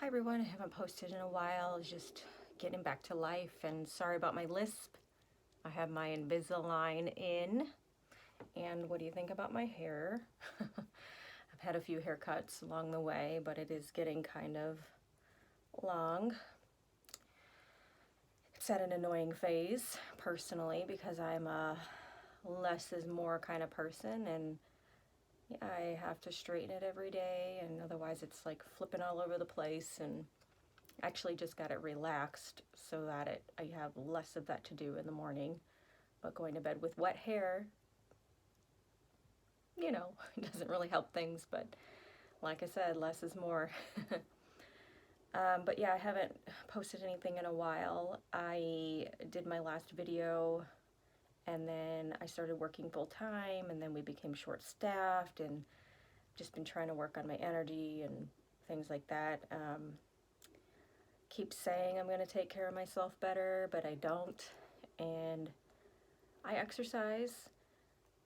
Hi everyone, I haven't posted in a while, just getting back to life, and sorry about my lisp. I have my Invisalign in, and what do you think about my hair? I've had a few haircuts along the way, but it is getting kind of long. It's at an annoying phase, personally, because I'm a less is more kind of person, and I have to straighten it every day, and otherwise it's like flipping all over the place, and actually just got it relaxed so that I have less of that to do in the morning. But going to bed with wet hair, it doesn't really help things, but like I said, less is more. But yeah, I haven't posted anything in a while. I did my last video and then I started working full time, and then we became short staffed, and just been trying to work on my energy and things like that. Keep saying I'm going to take care of myself better, but I don't. And I exercise,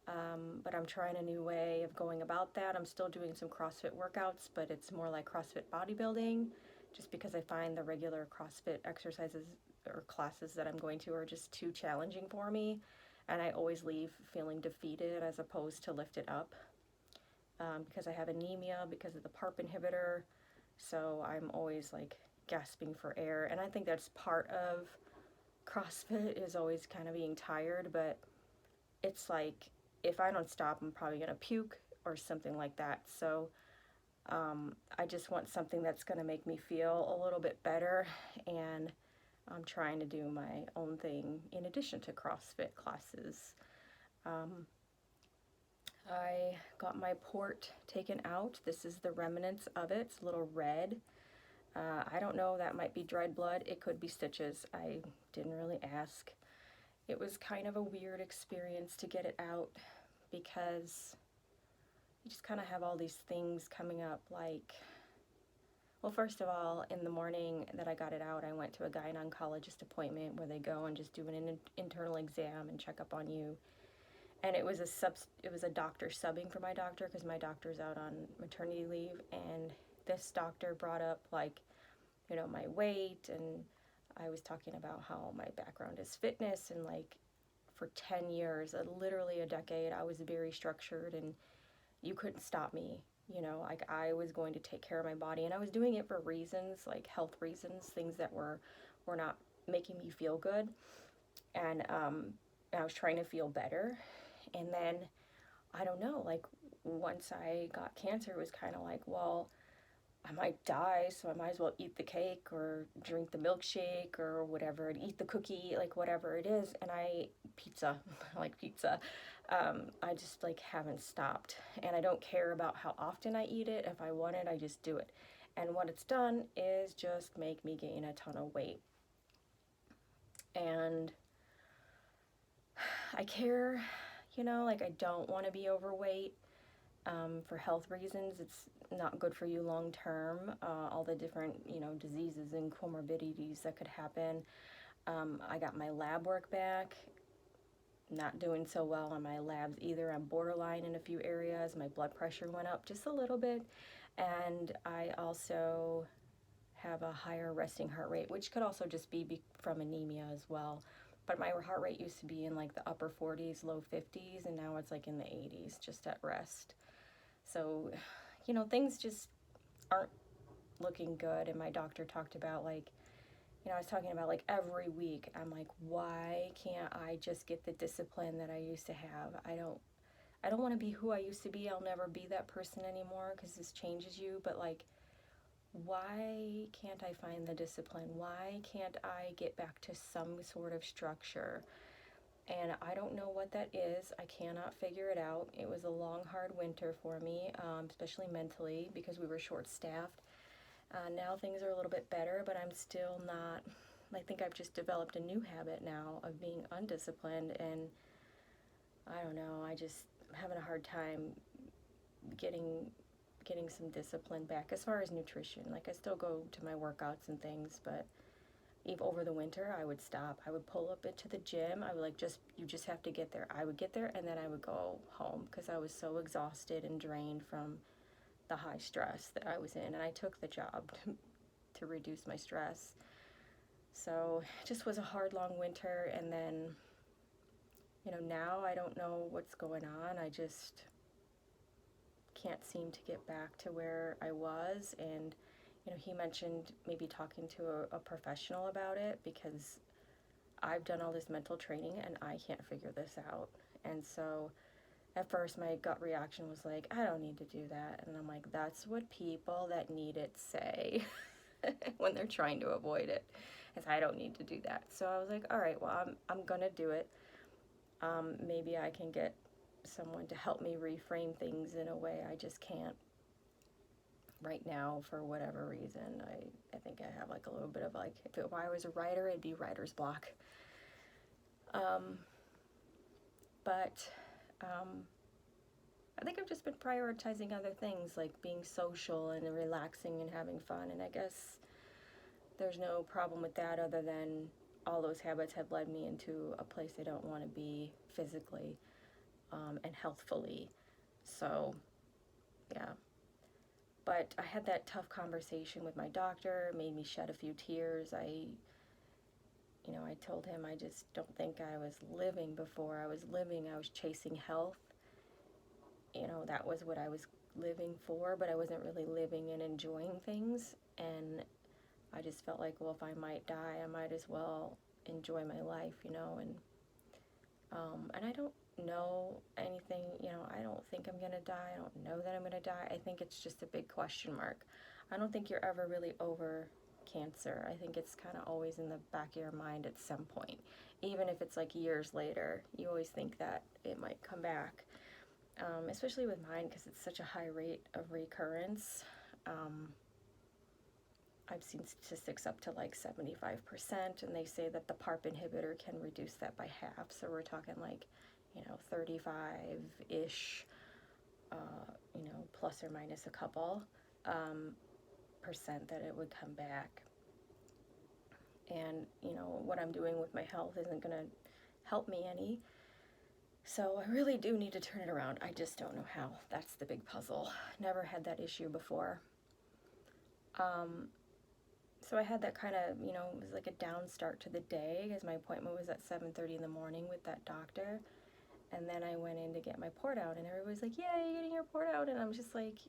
but I'm trying a new way of going about that. I'm still doing some CrossFit workouts, but it's more like CrossFit bodybuilding, just because I find the regular CrossFit exercises or classes that I'm going to are just too challenging for me, and I always leave feeling defeated as opposed to lifted up, because I have anemia because of the PARP inhibitor, so I'm always like gasping for air, and I think that's part of CrossFit, is always kind of being tired, but it's like if I don't stop, I'm probably gonna puke or something like that. So I just want something that's gonna make me feel a little bit better, and I'm trying to do my own thing in addition to CrossFit classes. I got my port taken out. This is the remnants of it. It's a little red. I don't know, that might be dried blood. It could be stitches. I didn't really ask. It was kind of a weird experience to get it out, because you just kind of have all these things coming up, like, well, first of all, in the morning that I got it out, I went to a gynecologist appointment where they go and just do an internal exam and check up on you. And it was a doctor subbing for my doctor, because my doctor's out on maternity leave, and this doctor brought up, like, my weight, and I was talking about how my background is fitness, and like for 10 years, literally a decade, I was very structured, and you couldn't stop me. Like, I was going to take care of my body, and I was doing it for reasons, like health reasons, things that were not making me feel good, and I was trying to feel better. And then, I don't know, like, once I got cancer, it was kind of like, well, I might die, so I might as well eat the cake or drink the milkshake or whatever, and eat the cookie, like whatever it is. And pizza, I like pizza. I just like haven't stopped, and I don't care about how often I eat it. If I want it, I just do it. And what it's done is just make me gain a ton of weight. And I care, like, I don't want to be overweight. For health reasons, it's not good for you long term. All the different, diseases and comorbidities that could happen. I got my lab work back. Not doing so well on my labs either. I'm borderline in a few areas. My blood pressure went up just a little bit, and I also have a higher resting heart rate, which could also just be from anemia as well. But my heart rate used to be in like the upper 40s, low 50s, and now it's like in the 80s just at rest. So, things just aren't looking good. And my doctor talked about, like, I was talking about, like, every week, I'm like, why can't I just get the discipline that I used to have? I don't want to be who I used to be. I'll never be that person anymore, because this changes you. But, like, why can't I find the discipline? Why can't I get back to some sort of structure? And I don't know what that is. I cannot figure it out. It was a long, hard winter for me, especially mentally, because we were short-staffed. Now things are a little bit better, but I'm still not. I think I've just developed a new habit now of being undisciplined, and I don't know. I'm having a hard time getting some discipline back as far as nutrition. Like, I still go to my workouts and things, but even over the winter, I would stop. I would pull up into the gym. I would like, you just have to get there. I would get there, and then I would go home, because I was so exhausted and drained from the high stress that I was in. And I took the job to reduce my stress. So it just was a hard, long winter, and then, now I don't know what's going on. I just can't seem to get back to where I was, and, he mentioned maybe talking to a professional about it, because I've done all this mental training and I can't figure this out. And so at first my gut reaction was like, I don't need to do that. And I'm like, that's what people that need it say when they're trying to avoid it, is I don't need to do that. So I was like, all right, well, I'm gonna do it. Maybe I can get someone to help me reframe things in a way I just can't right now for whatever reason. I think I have like a little bit of like, if I was a writer, it'd be writer's block. But I think I've just been prioritizing other things, like being social and relaxing and having fun, and I guess there's no problem with that, other than all those habits have led me into a place I don't want to be physically and healthfully. So, yeah. But I had that tough conversation with my doctor, made me shed a few tears. I told him I just don't think I was living before I was living. I was chasing health. That was what I was living for, but I wasn't really living and enjoying things. And I just felt like, well, if I might die, I might as well enjoy my life, and I don't know anything, I don't think I'm gonna die. I don't know that I'm gonna die. I think it's just a big question mark. I don't think you're ever really over cancer. I think it's kind of always in the back of your mind at some point. Even if it's like years later, you always think that it might come back, especially with mine, because it's such a high rate of recurrence. I've seen statistics up to like 75%, and they say that the PARP inhibitor can reduce that by half. So we're talking like, 35-ish, plus or minus a couple percent that it would come back. And, what I'm doing with my health isn't going to help me any. So I really do need to turn it around. I just don't know how. That's the big puzzle. Never had that issue before. So I had that kind of, it was like a down start to the day, because my appointment was at 7:30 in the morning with that doctor. And then I went in to get my port out, and everybody's like, yeah, you're getting your port out. And I'm just like,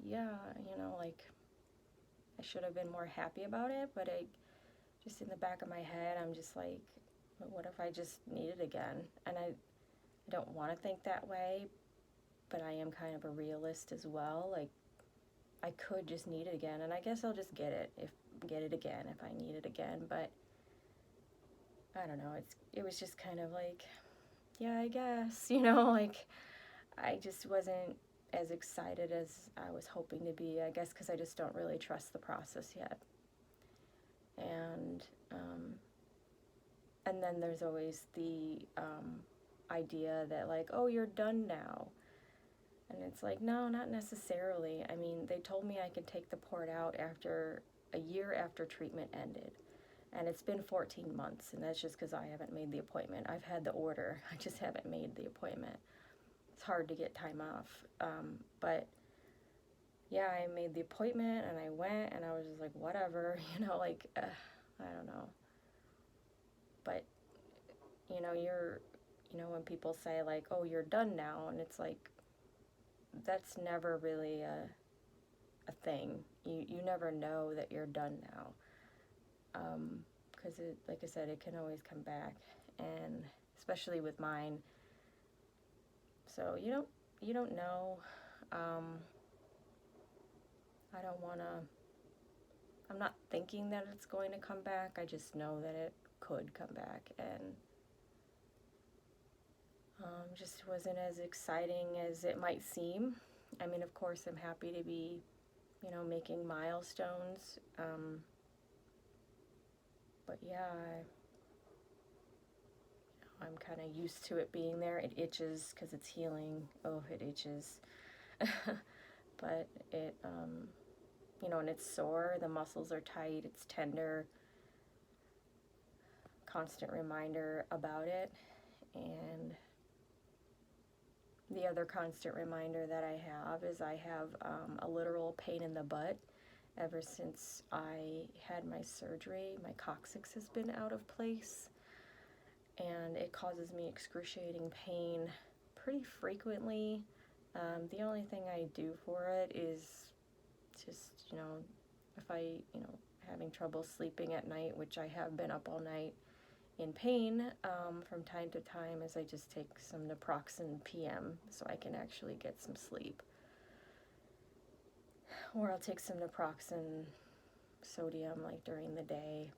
yeah, like, I should have been more happy about it, but just in the back of my head, I'm just like, what if I just need it again? And I don't want to think that way, but I am kind of a realist as well. Like, I could just need it again, and I guess I'll just get it again if I need it again. But I don't know, it was just kind of like, yeah, I guess, like, I just wasn't as excited as I was hoping to be, I guess, because I just don't really trust the process yet. And then there's always the idea that, like, oh, you're done now. And it's like, no, not necessarily. I mean, they told me I could take the port out after a year after treatment ended. And it's been 14 months, and that's just because I haven't made the appointment. I've had the order, I just haven't made the appointment. It's hard to get time off. But yeah, I made the appointment, and I went, and I was just like, whatever, like, I don't know. But, when people say, like, oh, you're done now, and it's like, that's never really a thing. You never know that you're done now. Because, like I said, it can always come back, and especially with mine. So you don't know. I don't want to, I'm not thinking that it's going to come back. I just know that it could come back, and just wasn't as exciting as it might seem. I mean, of course, I'm happy to be, making milestones. But yeah, I'm kind of used to it being there. It itches because it's healing. Oh, it itches. But it, and it's sore. The muscles are tight. It's tender. Constant reminder about it. And the other constant reminder that I have is I have a literal pain in the butt ever since I had my surgery. My coccyx has been out of place, and it causes me excruciating pain pretty frequently. The only thing I do for it is just, if having trouble sleeping at night, which I have been up all night in pain from time to time, is I just take some naproxen PM so I can actually get some sleep. Or I'll take some naproxen sodium like during the day,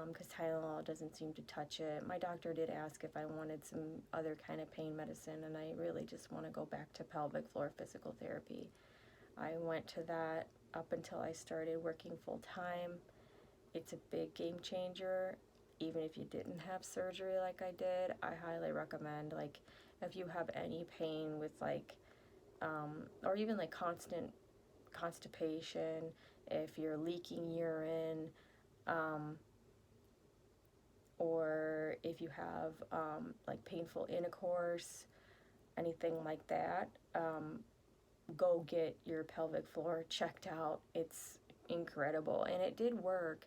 because Tylenol doesn't seem to touch it. My doctor did ask if I wanted some other kind of pain medicine, and I really just want to go back to pelvic floor physical therapy. I went to that up until I started working full time. It's a big game changer. Even if you didn't have surgery like I did, I highly recommend, like, if you have any pain with, like, or even, like, constant constipation, if you're leaking urine, or if you have, like, painful intercourse, anything like that, go get your pelvic floor checked out. It's incredible, and it did work,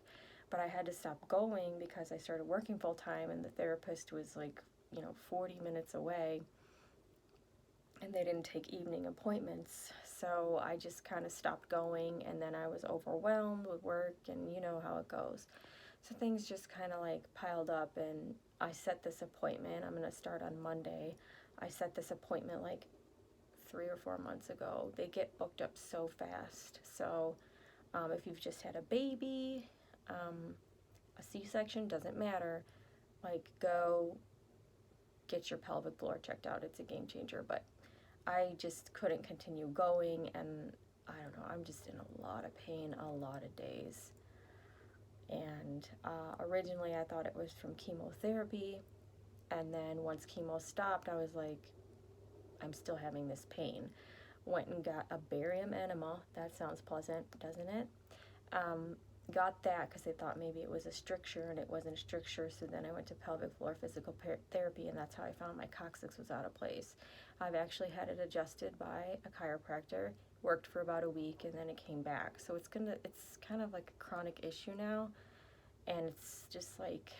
but I had to stop going because I started working full time, and the therapist was like 40 minutes away, and they didn't take evening appointments, so I just kind of stopped going, and then I was overwhelmed with work, and you know how it goes. So things just kind of like piled up, and I set this appointment. I'm going to start on Monday. I set this appointment like 3 or 4 months ago. They get booked up so fast. So if you've just had a baby, a C-section, doesn't matter, like, go get your pelvic floor checked out. It's a game changer. But I just couldn't continue going, and I don't know, I'm just in a lot of pain a lot of days. And originally I thought it was from chemotherapy, and then once chemo stopped, I was like, I'm still having this pain. Went and got a barium enema. That sounds pleasant, doesn't it? Got that because they thought maybe it was a stricture, and it wasn't a stricture. So then I went to pelvic floor physical therapy, and that's how I found my coccyx was out of place. I've actually had it adjusted by a chiropractor. Worked for about a week, and then it came back. So it's kind of like a chronic issue now, and it's just like,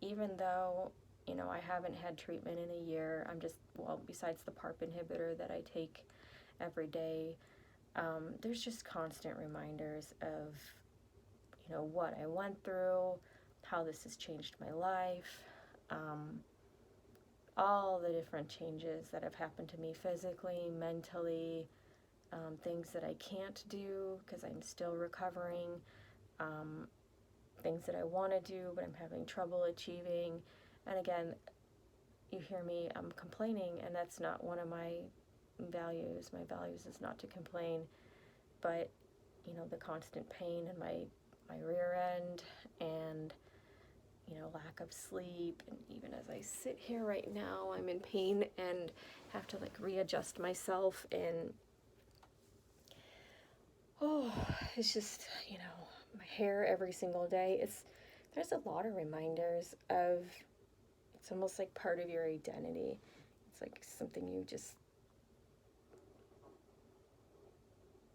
even though I haven't had treatment in a year, besides the PARP inhibitor that I take every day, there's just constant reminders of what I went through, how this has changed my life, all the different changes that have happened to me physically, mentally, things that I can't do because I'm still recovering, things that I want to do but I'm having trouble achieving. And again, you hear me, I'm complaining, and that's not one of my values. My values is not to complain, but the constant pain in my rear end, and lack of sleep, and even as I sit here right now, I'm in pain and have to like readjust myself, and it's just my hair every single day. There's a lot of reminders of, it's almost like part of your identity. It's like something you just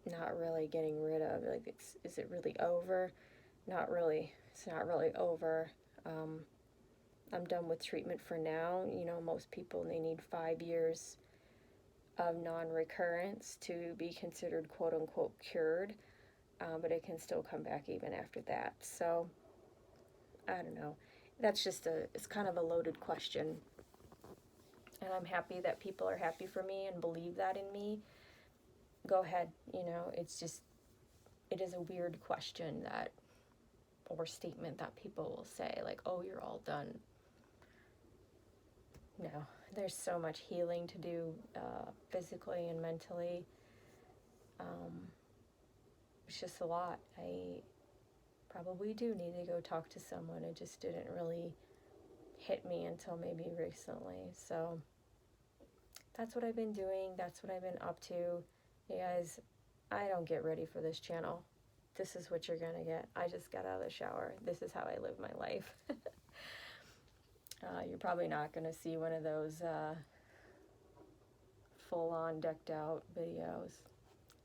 not really getting rid of. Like, is it really over? Not really. It's not really over. I'm done with treatment for now. Most people, they need 5 years of non-recurrence to be considered quote-unquote cured, but it can still come back even after that. So, I don't know. That's just it's kind of a loaded question. And I'm happy that people are happy for me and believe that in me. Go ahead, it's just, it is a weird question or statement that people will say, like, oh, you're all done. No, there's so much healing to do, physically and mentally. It's just a lot. I probably do need to go talk to someone. It just didn't really hit me until maybe recently. So that's what I've been doing. That's what I've been up to. You guys, I don't get ready for this channel. This is what you're gonna get. I just got out of the shower. This is how I live my life. You're probably not gonna see one of those full-on decked out videos.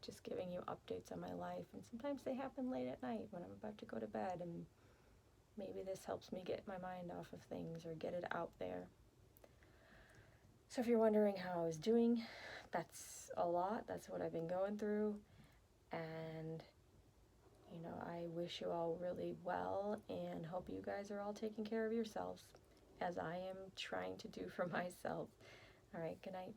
just giving you updates on my life. And sometimes they happen late at night when I'm about to go to bed, and maybe this helps me get my mind off of things or get it out there. So if you're wondering how I was doing, that's a lot. That's what I've been going through. And, you know, I wish you all really well and hope you guys are all taking care of yourselves as I am trying to do for myself. All right, good night.